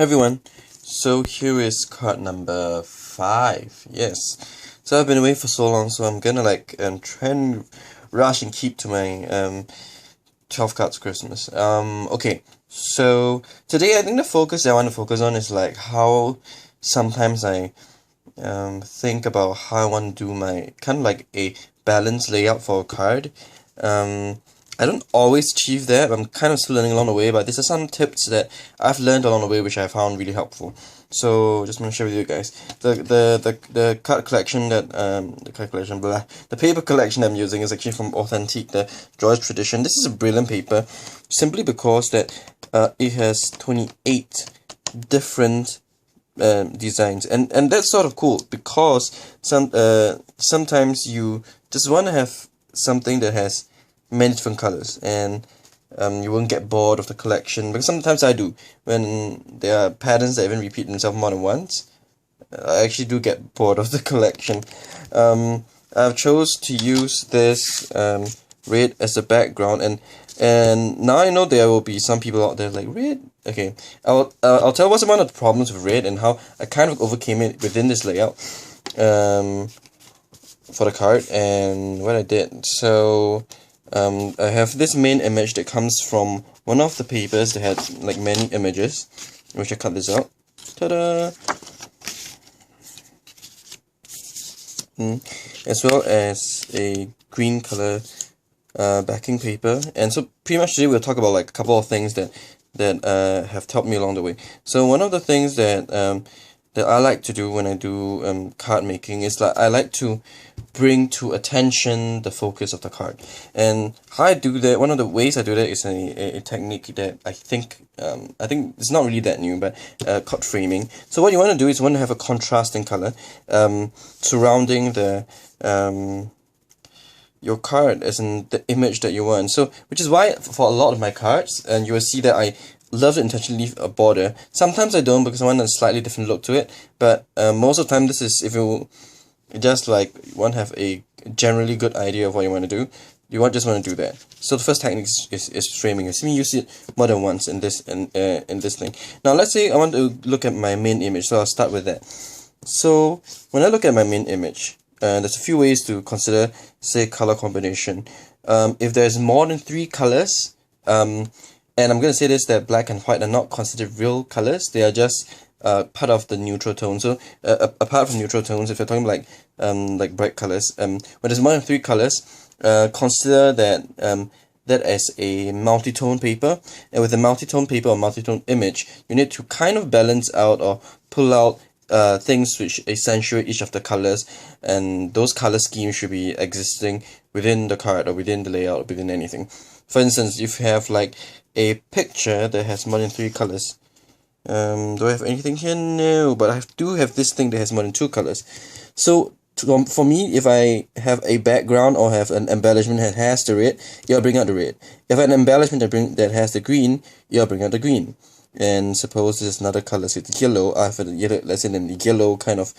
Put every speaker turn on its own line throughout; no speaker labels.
Hi everyone, so here is card number 5. Yes, so I've been away for so long, so I'm gonna try and rush and keep to my 12 cards Christmas. Okay, so today I think the focus I want to focus on is like how sometimes I think about how I want to do my kind of like a balanced layout for a card. I don't always achieve that. I'm kind of still learning along the way, but these are some tips that I've learned along the way, which I found really helpful. So just want to share with you guys the card collection that the paper collection I'm using is actually from Authentique, the George Tradition. This is a brilliant paper, simply because that it has 28 different designs, and that's sort of cool because sometimes you just want to have something that has many different colors, and you won't get bored of the collection, because sometimes I do. When there are patterns that even repeat themselves more than once, I actually do get bored of the collection. I've chose to use this red as a background, and now I know there will be some people out there like, red? Okay, I'll tell what's one of the problems with red and how I kind of overcame it within this layout for the card, and what I did. So I have this main image that comes from one of the papers that had like many images, which I cut this out. Ta-da! As well as a green color backing paper. And so pretty much today we'll talk about like a couple of things that have helped me along the way. So one of the things that I like to do when I do card making is I like to bring to attention the focus of the card. And how I do that, one of the ways I do that is a technique that I think it's not really that new, but called framing. So what you want to do is you want to have a contrasting color surrounding the your card, as in the image that you want. So which is why for a lot of my cards, and you will see that I love to intentionally leave a border. Sometimes I don't, because I want a slightly different look to it, but most of the time this is if you just want to have a generally good idea of what you want to do, you just want to do that. So the first technique is framing. You see me use it more than once in this in this thing. Now let's say I want to look at my main image, so I'll start with that. So when I look at my main image, there's a few ways to consider, say, color combination. If there's more than 3 colors, and I'm going to say this, that black and white are not considered real colors. They are just part of the neutral tone. So apart from neutral tones, if you're talking like bright colors, when there's more than 3 colors, consider that as a multi-tone paper. And with a multi-tone paper or multi-tone image, you need to kind of balance out or pull out things which accentuate each of the colors, and those color schemes should be existing within the card or within the layout or within anything. For instance, if you have like a picture that has more than 3 colors, do I have anything here? No, but I do have this thing that has more than 2 colors. So for me, if I have a background or have an embellishment that has the red, you'll bring out the red. If I have an embellishment that has the green, you'll bring out the green. And suppose there's another color, say the yellow. I have a yellow, let's say in the yellow kind of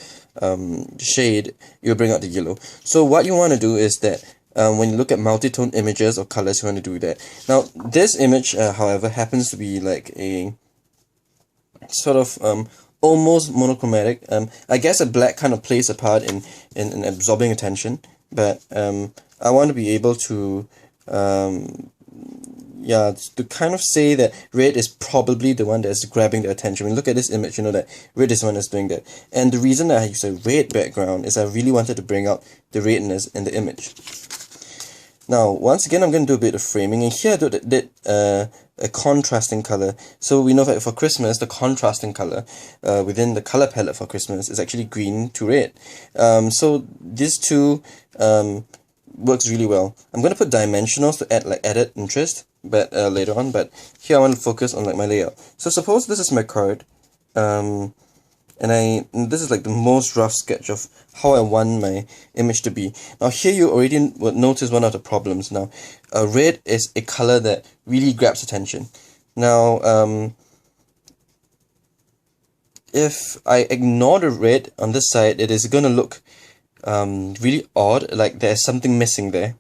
shade, you'll bring out the yellow. So what you want to do is that when you look at multi-tone images or colors, you want to do that. Now this image, however, happens to be like a sort of almost monochromatic. I guess a black kind of plays a part in absorbing attention, but I want to be able to to kind of say that red is probably the one that's grabbing the attention. When you look at this image, you know that red is the one that's doing that. And the reason that I use a red background is I really wanted to bring out the redness in the image. Now, once again, I'm going to do a bit of framing, and here I did a contrasting color. So we know that for Christmas, the contrasting color within the color palette for Christmas is actually green to red. So these two works really well. I'm going to put dimensionals to add added interest, but later on. But here I want to focus on my layout. So suppose this is my card, and this is like the most rough sketch of how I want my image to be. Now here you already would notice one of the problems. Now red is a color that really grabs attention. Now if I ignore the red on this side, it is going to look really odd, like there's something missing there.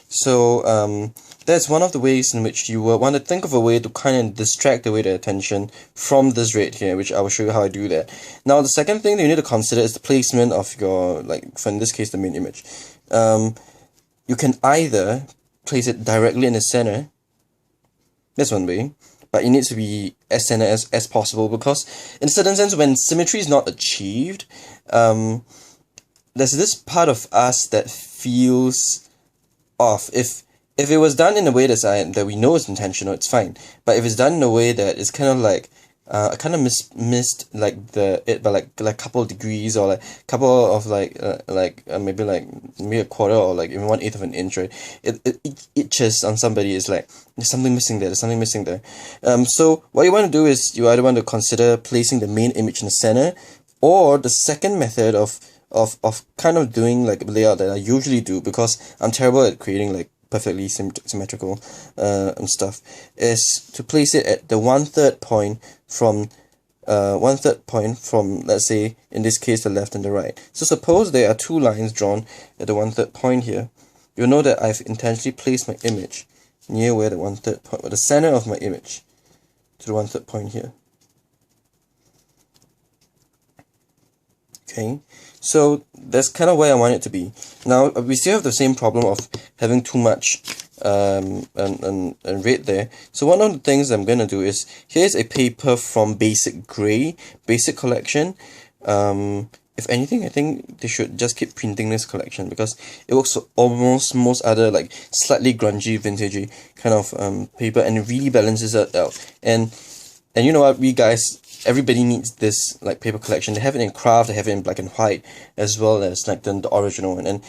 So that's one of the ways in which you will want to think of a way to kind of distract away the attention from this red here, which I will show you how I do that. Now, the second thing that you need to consider is the placement of your, like, for in this case, the main image. You can either place it directly in the center. That's one way. But it needs to be as center as possible, because in a certain sense, when symmetry is not achieved, there's this part of us that feels off. If it was done in a way that we know is intentional, it's fine. But if it's done in a way that it's kind of like I kind of missed like it by like a couple of degrees, or like a couple of maybe a quarter, or like even 1/8 of an inch, right? It itches on somebody. It's like there's something missing there. There's something missing there. So what you want to do is you either want to consider placing the main image in the center, or the second method of kind of doing like a layout that I usually do, because I'm terrible at creating like perfectly symmetrical stuff, is to place it at the 1/3 point from let's say in this case the left and the right. So suppose there are two lines drawn at the 1/3 point here. You'll know that I've intentionally placed my image near where the 1/3 point, or the center of my image, to the 1/3 point here. Okay, so that's kind of where I want it to be. Now we still have the same problem of having too much and red there. So one of the things I'm gonna do is, here's a paper from Basic collection. If anything, I think they should just keep printing this collection, because it works for almost most other like slightly grungy, vintagey kind of paper, and it really balances it out. And you know what, everybody needs this like paper collection. They have it in craft, they have it in black and white, as well as like the original one, and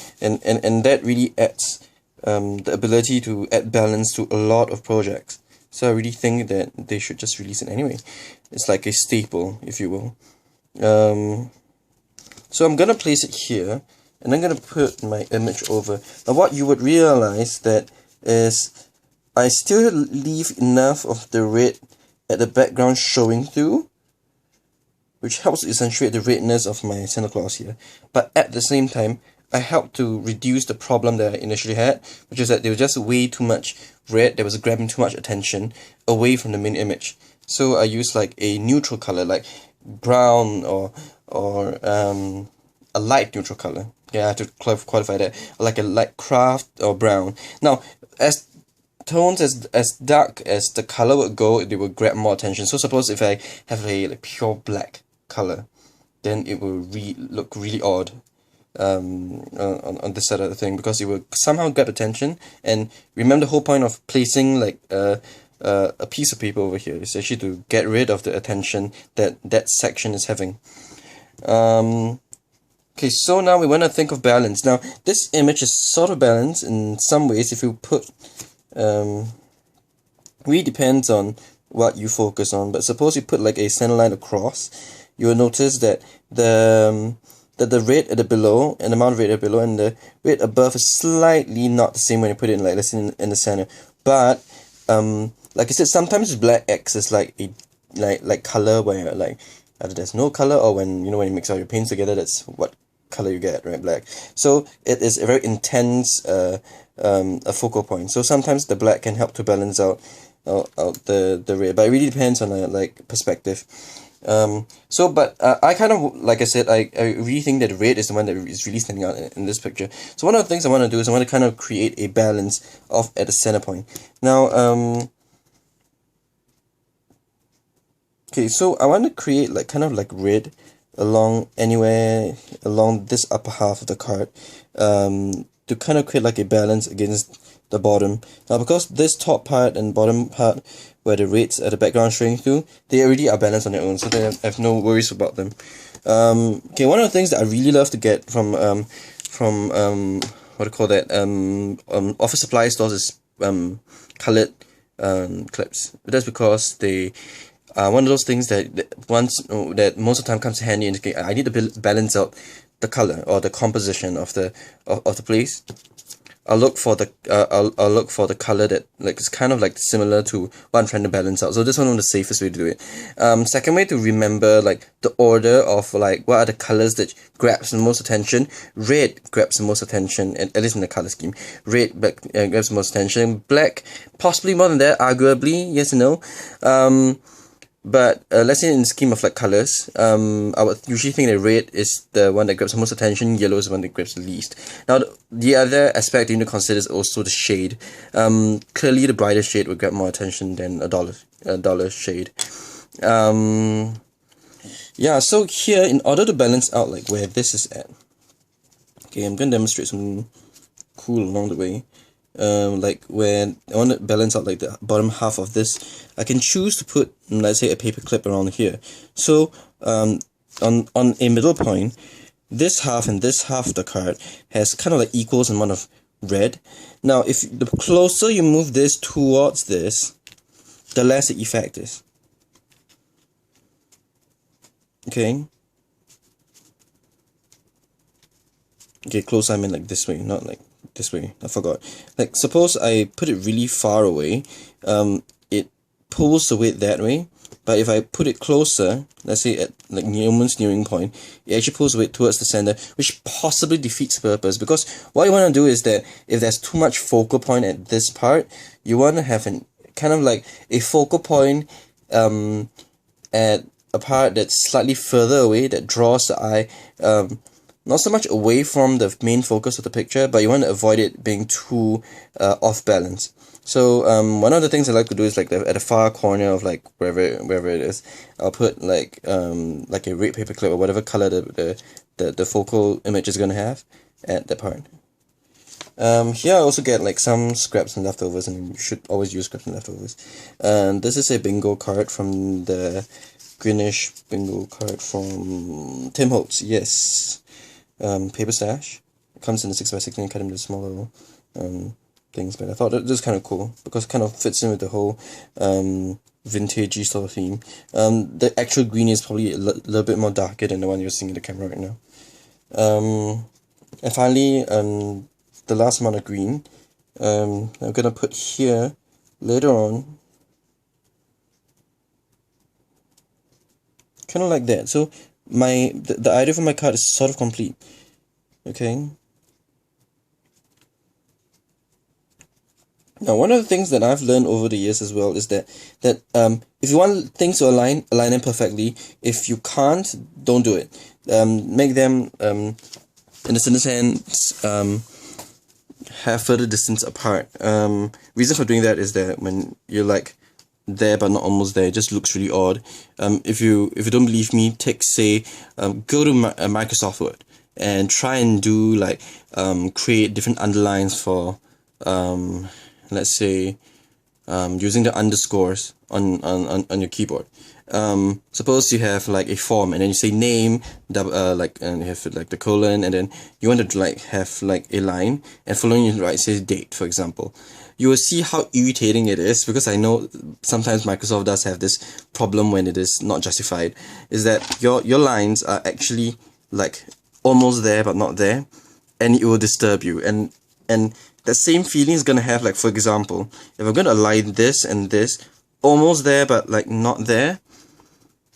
that really adds the ability to add balance to a lot of projects. So I really think that they should just release it anyway. It's like a staple, if you will. So I'm gonna place it here, and I'm gonna put my image over. Now what you would realize that is, I still leave enough of the red at the background showing through, which helps to accentuate the redness of my Santa Claus here. But at the same time, I help to reduce the problem that I initially had, which is that there was just way too much red that was grabbing too much attention away from the main image. So I use like a neutral color, like brown, or a light neutral color. Yeah, I have to qualify that. Like a light craft or brown. Now, as tones as dark as the color would go, they will grab more attention. So suppose if I have a like pure black color, then it will look really odd on this side of the thing, because it will somehow grab attention. And remember, the whole point of placing like a piece of paper over here is actually to get rid of the attention that section is having. Okay, so now we want to think of balance. Now this image is sort of balanced in some ways. If you put really depends on what you focus on, but suppose you put like a center line across, you will notice that the red at the below, and the amount of red at the below, and the red above is slightly not the same when you put it in, like, let's say in the center. But like I said, sometimes black acts as like a like color, where like either there's no color, or when you mix all your paints together, that's what color you get, right? Black. So it is a very intense a focal point. So sometimes the black can help to balance out the red, but it really depends on like perspective. But I kind of, like I said, I really think that red is the one that is really standing out in this picture. So one of the things I want to do is I want to kind of create a balance at the center point. Now, okay, so I want to create like kind of like red anywhere along this upper half of the card, to kind of create like a balance against the bottom. Now, because this top part and bottom part where the reds at the background showing through, they already are balanced on their own, so I have no worries about them. Okay, one of the things that I really love to get from what do you call that, office supply stores is colored clips. That's because they are one of those things that most of the time comes handy. And I need to balance out the color or the composition of the place. I'll look for the I'll look for the color that like is kind of like similar to what I'm trying to balance out. So this one is the safest way to do it. Second way to remember like the order of like what are the colors that grabs the most attention. Red grabs the most attention, at least in the color scheme. Red grabs the most attention. Black possibly more than that, arguably, yes and no. But let's say in the scheme of like colors, I would usually think that red is the one that grabs the most attention, yellow is the one that grabs the least. Now, the other aspect you need to consider is also the shade. Clearly, the brighter shade would grab more attention than a dollar shade. Yeah, so here, in order to balance out like where this is at, okay, I'm going to demonstrate something cool along the way. Like when I want to balance out like the bottom half of this, I can choose to put, let's say, a paper clip around here. So on a middle point, this half and this half of the card has kind of like equals amount of red. Now if the closer you move this towards this, the less the effect is. Okay, close I mean like this way, not like this way. I forgot. Like suppose I put it really far away, it pulls the weight that way. But if I put it closer, let's say at like almost nearing point, it actually pulls the weight towards the center, which possibly defeats the purpose. Because what you want to do is that if there's too much focal point at this part, you want to have an kind of like a focal point at a part that's slightly further away that draws the eye not so much away from the main focus of the picture, but you want to avoid it being too off balance. So one of the things I like to do is like at the far corner of like wherever it is, I'll put like a red paper clip or whatever color the focal image is gonna have at that part. Here I also get like some scraps and leftovers, and you should always use scraps and leftovers. This is a bingo card from the greenish bingo card from Tim Holtz. Yes. Paper stash. It comes in the 6x16, cut into smaller things, but I thought that was kind of cool because it kind of fits in with the whole vintagey sort of theme. The actual green is probably a little bit more darker than the one you're seeing in the camera right now. And finally, the last amount of green, I'm gonna put here later on, kind of like that. So the idea for my card is sort of complete. Okay. Now, one of the things that I've learned over the years as well is that if you want things to align them perfectly. If you can't, don't do it. Make them in a certain sense have further distance apart. Reason for doing that is that when you're like there but not almost there, it just looks really odd. If you don't believe me, go to Microsoft Word and try and do like create different underlines for let's say using the underscores on your keyboard. Suppose you have like a form and then you say name, and you have like the colon, and then you want to like have like a line, and following it right says date, for example. You will see how irritating it is, because I know sometimes Microsoft does have this problem when it is not justified, is that your lines are actually like almost there but not there, and it will disturb you, and that same feeling is gonna have, like, for example, if I'm gonna align this and this almost there but like not there,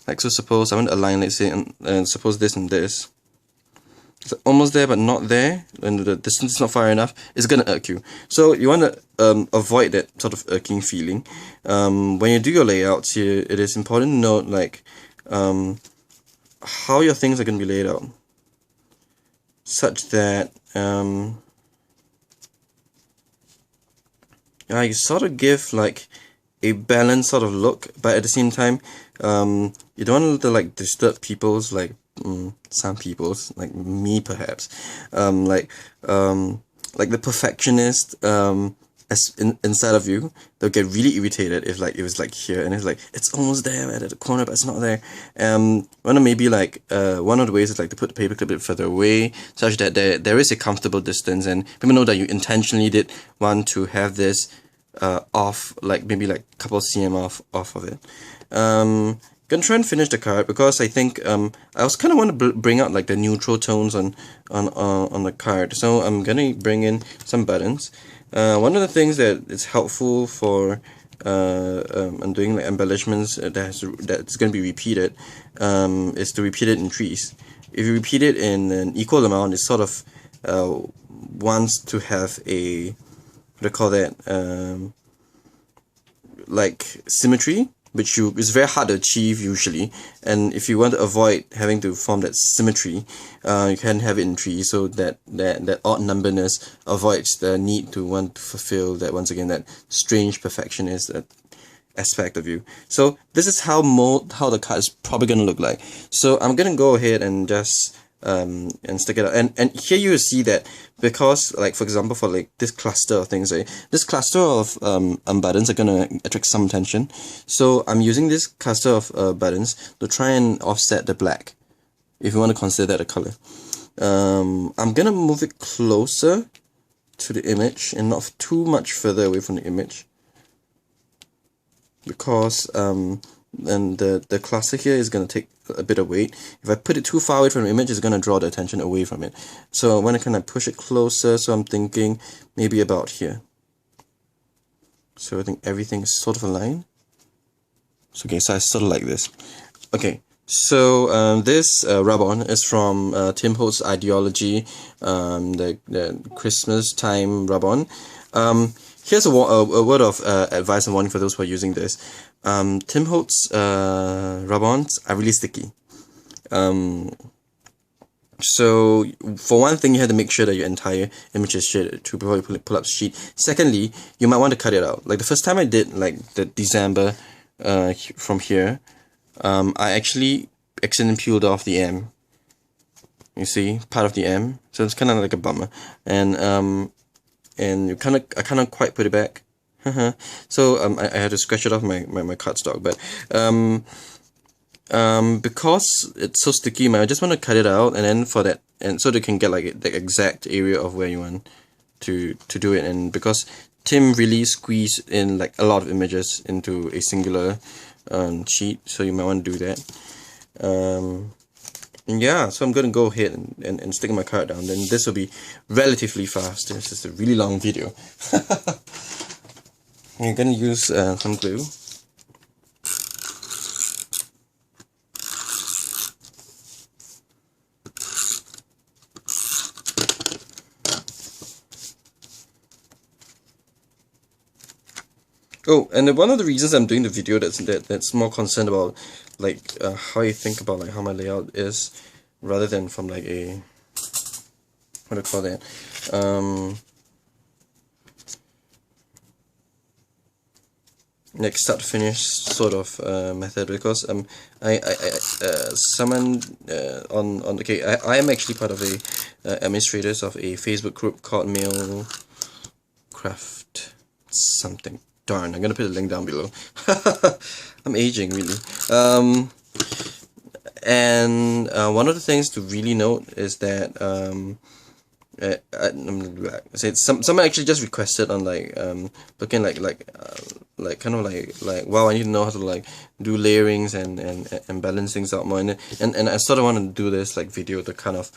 like, so suppose I want to align, let's say, and suppose this and this, it's almost there but not there, and the distance is not far enough, it's gonna irk you. So you want to avoid that sort of irking feeling. When you do your layouts here, it is important to note like how your things are gonna be laid out, such that you sort of give like a balanced sort of look, but at the same time, you don't want to like disturb people's like some people's, like me perhaps, like the perfectionist inside of you. They'll get really irritated if like it was like here and it's like it's almost there at the corner but it's not there. One of maybe like one of the ways is like to put the paper clip a bit further away, such that there is a comfortable distance, and people know that you intentionally did want to have this off, like maybe like a couple of cm off of it. gonna try and finish the card because I think I also kind of want to bring out like the neutral tones on the card. So I'm gonna bring in some buttons. One of the things that is helpful for I'm doing like embellishments that's going to be repeated is to repeat it in threes. If you repeat it in an equal amount, it sort of wants to have a, what do you call that, like symmetry, which is very hard to achieve usually. And if you want to avoid having to form that symmetry, you can have it in threes, so that odd numberness avoids the need to want to fulfill that, once again, that strange perfectionist aspect of you. So this is how the card is probably gonna look like. So I'm gonna go ahead and just and stick it out, and here you will see that, because like for example for like this cluster of things, right, this cluster of buttons are gonna attract some attention. So I'm using this cluster of buttons to try and offset the black, if you want to consider that a color. I'm gonna move it closer to the image and not too much further away from the image, because and the cluster here is going to take a bit of weight. If I put it too far away from the image, it's going to draw the attention away from it. So I want to kind of push it closer, so I'm thinking maybe about here. So I think everything is sort of aligned. So okay, so I sort of like this. Okay, so this rub-on is from Tim Holtz's Ideology, the Christmas time rub-on. Here's a word of advice and warning for those who are using this. Tim Holtz rub-ons are really sticky. So for one thing, you have to make sure that your entire image is shaded too before you pull up the sheet. Secondly, you might want to cut it out. Like the first time I did like the December from here, I actually accidentally peeled off the M. You see, part of the M. So it's kind of like a bummer. And I kind of quite put it back. So I had to scratch it off my cardstock, but because it's so sticky, I just want to cut it out, and then for that, and so they can get like the exact area of where you want to do it. And because Tim really squeezed in like a lot of images into a singular sheet, so you might want to do that. Yeah, so I'm going to go ahead and stick my card down. Then this will be relatively fast. This is a really long video. I'm going to use some glue. Oh, and one of the reasons I'm doing the video that's more concerned about like how you think about like how my layout is, rather than from like a, what do you call that, like start to finish sort of method, because someone on okay, I am actually part of a administrators of a Facebook group called Mail Craft something. Darn, I'm gonna put a link down below. I'm aging, really. And one of the things to really note is that someone actually just requested on like looking like kind of like wow, I need to know how to like do layerings and balance things out more, and I sort of want to do this like video to kind of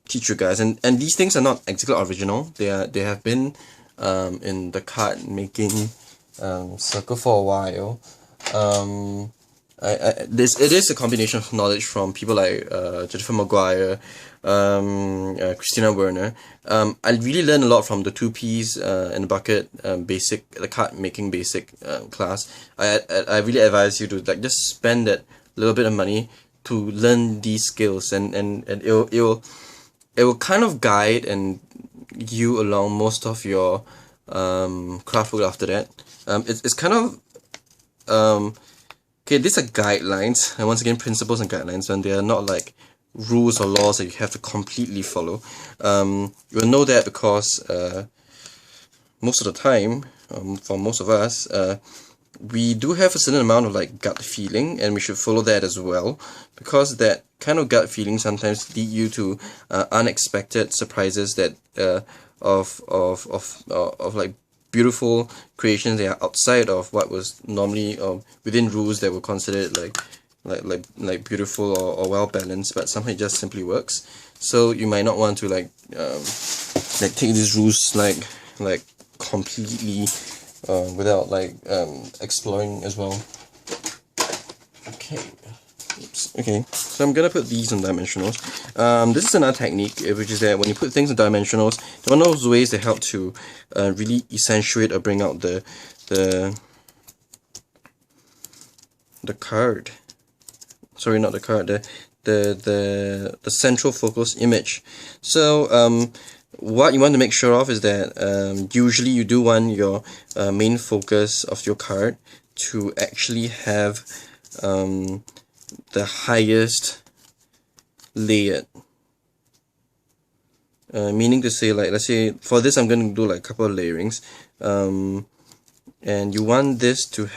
teach you guys, and these things are not exactly original. They have been in the card making circle for a while. It is a combination of knowledge from people like Jennifer Maguire, Christina Werner. I really learned a lot from the 2Ps in the bucket the card making basic class. I really advise you to like just spend that little bit of money to learn these skills, and it will kind of guide and you along most of your craft work after that. It's kind of okay, these are guidelines, and once again, principles and guidelines, and they are not like rules or laws that you have to completely follow. You will know that because most of the time, for most of us, we do have a certain amount of like gut feeling, and we should follow that as well, because that kind of gut feeling sometimes lead you to unexpected surprises that of like beautiful creations that are outside of what was normally within rules that were considered like beautiful or well balanced, but somehow it just simply works. So you might not want to like take these rules like completely without exploring as well. Okay. Oops. Okay, so I'm gonna put these in dimensionals. This is another technique, which is that when you put things in dimensionals, it's one of those ways that help to really accentuate or bring out the card. Sorry, not the card. The central focus image. So what you want to make sure of is that usually you do want your main focus of your card to actually have the highest layered, meaning to say, like, let's say for this I'm going to do like a couple of layerings, and you want this to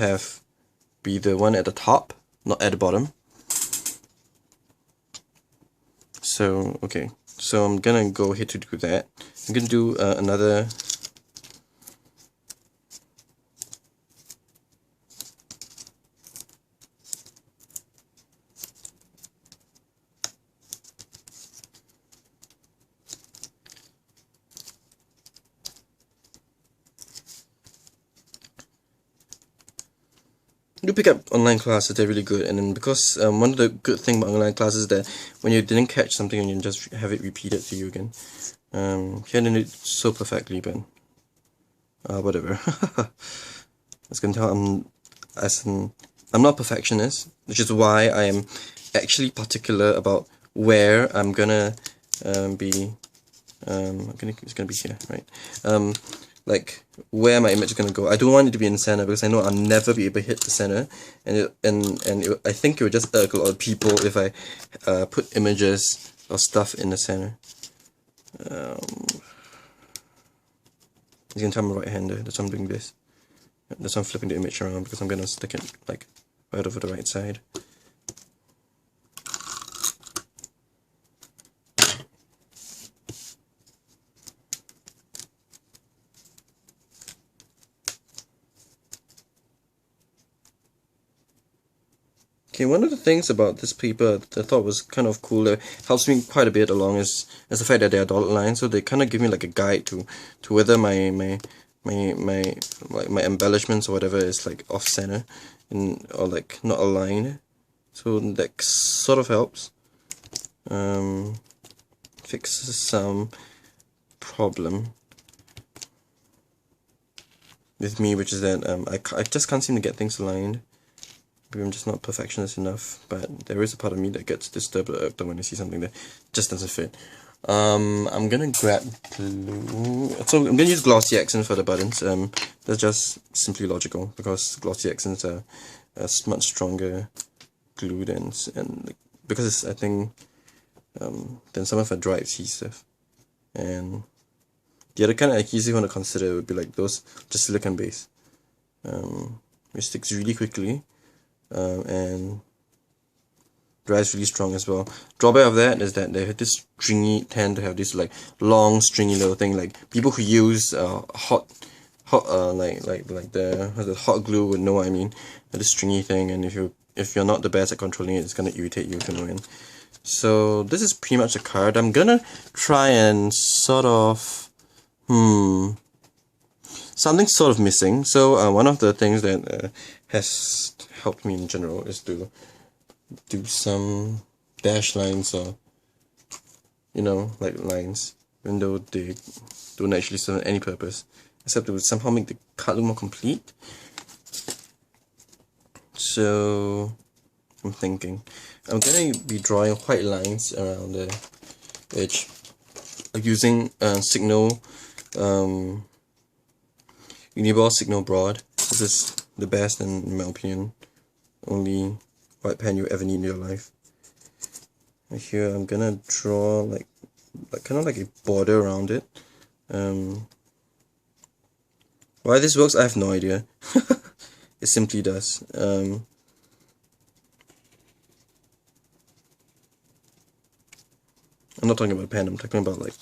be the one at the top, not at the bottom. So okay, so I'm gonna go ahead to do that. I'm gonna do another do pick up online classes. They're really good, and then because one of the good thing about online classes is that when you didn't catch something and you just have it repeated to you again. Here didn't do it so perfectly, but whatever. As you can tell, I'm not a perfectionist, which is why I am actually particular about where I'm gonna be. It's gonna be here, right? Like where my image is gonna go. I don't want it to be in the center because I know I'll never be able to hit the center, and I think it would just irk a lot of people if I put images or stuff in the center. You can tell I'm a right-hander. That's why I'm doing this. That's why I'm flipping the image around, because I'm gonna stick it like right over the right side. Okay, one of the things about this paper that I thought was kind of cool, that helps me quite a bit along, is the fact that they are dotted lines. So they kind of give me like a guide to whether my embellishments or whatever is like off center or like not aligned. So that sort of helps fixes some problem with me, which is that I just can't seem to get things aligned. Maybe I'm just not perfectionist enough, but there is a part of me that gets disturbed or irked when I see something that just doesn't fit. I'm gonna grab glue. So I'm gonna use glossy accents for the buttons. That's just simply logical, because glossy accents are a much stronger glue than because it's, I think, than some of a dry adhesive. And the other kind of adhesive you want to consider would be like those just silicone based, which sticks really quickly. And dries really strong as well. Drawback of that is that they have this tend to have this like long stringy little thing. Like people who use hot like the hot glue would know what I mean. This stringy thing, and if you're not the best at controlling it, it's gonna irritate you to no end. So this is pretty much a card. I'm gonna try and sort of something's sort of missing. So one of the things that has helped me in general is to do some dash lines, or like lines, even though they don't actually serve any purpose except to somehow make the card look more complete. So I'm thinking I'm gonna be drawing white lines around the edge using Signal Uniball Signal Broad. This is the best, in my opinion, only white pen you ever need in your life. And here I'm gonna draw like kind of like a border around it. Why this works, I have no idea. It simply does. I'm not talking about a pen, I'm talking about like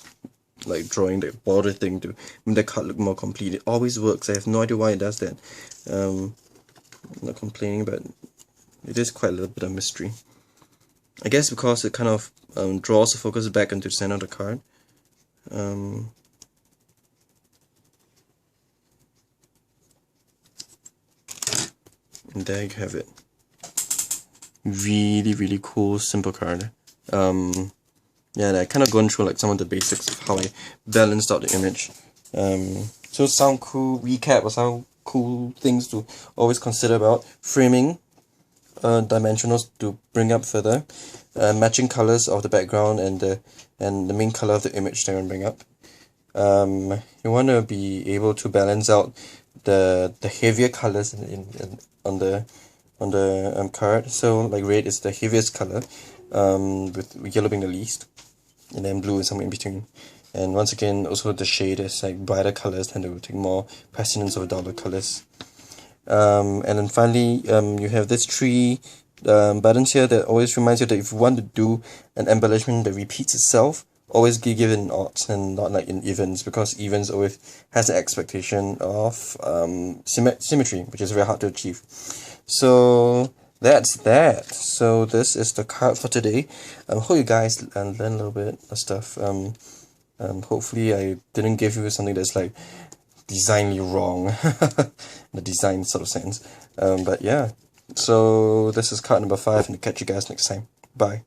like drawing the border thing to make the card look more complete. It always works. I have no idea why it does that. I'm not complaining, but it is quite a little bit of mystery. I guess because it kind of draws the focus back into the center of the card. And there you have it. Really cool, simple card. Yeah, I kind of gone through like some of the basics of how I balanced out the image. So some cool recap or some cool things to always consider about framing, dimensionals to bring up further, matching colors of the background and the main color of the image that you want to bring up. You want to be able to balance out the heavier colors on the card. So like red is the heaviest color, with yellow being the least, and then blue is somewhere in between. And once again, also the shade is like brighter colors tend to take more precedence over duller colors. And then finally, you have this three buttons here that always reminds you that if you want to do an embellishment that repeats itself, always give it in odds and not like in evens, because evens always has an expectation of symmetry, which is very hard to achieve. So that's that. So this is the card for today. Hope you guys learn a little bit of stuff. Hopefully I didn't give you something that's like designly wrong, the design sort of sense. But yeah, so this is card number 5, and I'll catch you guys next time. Bye.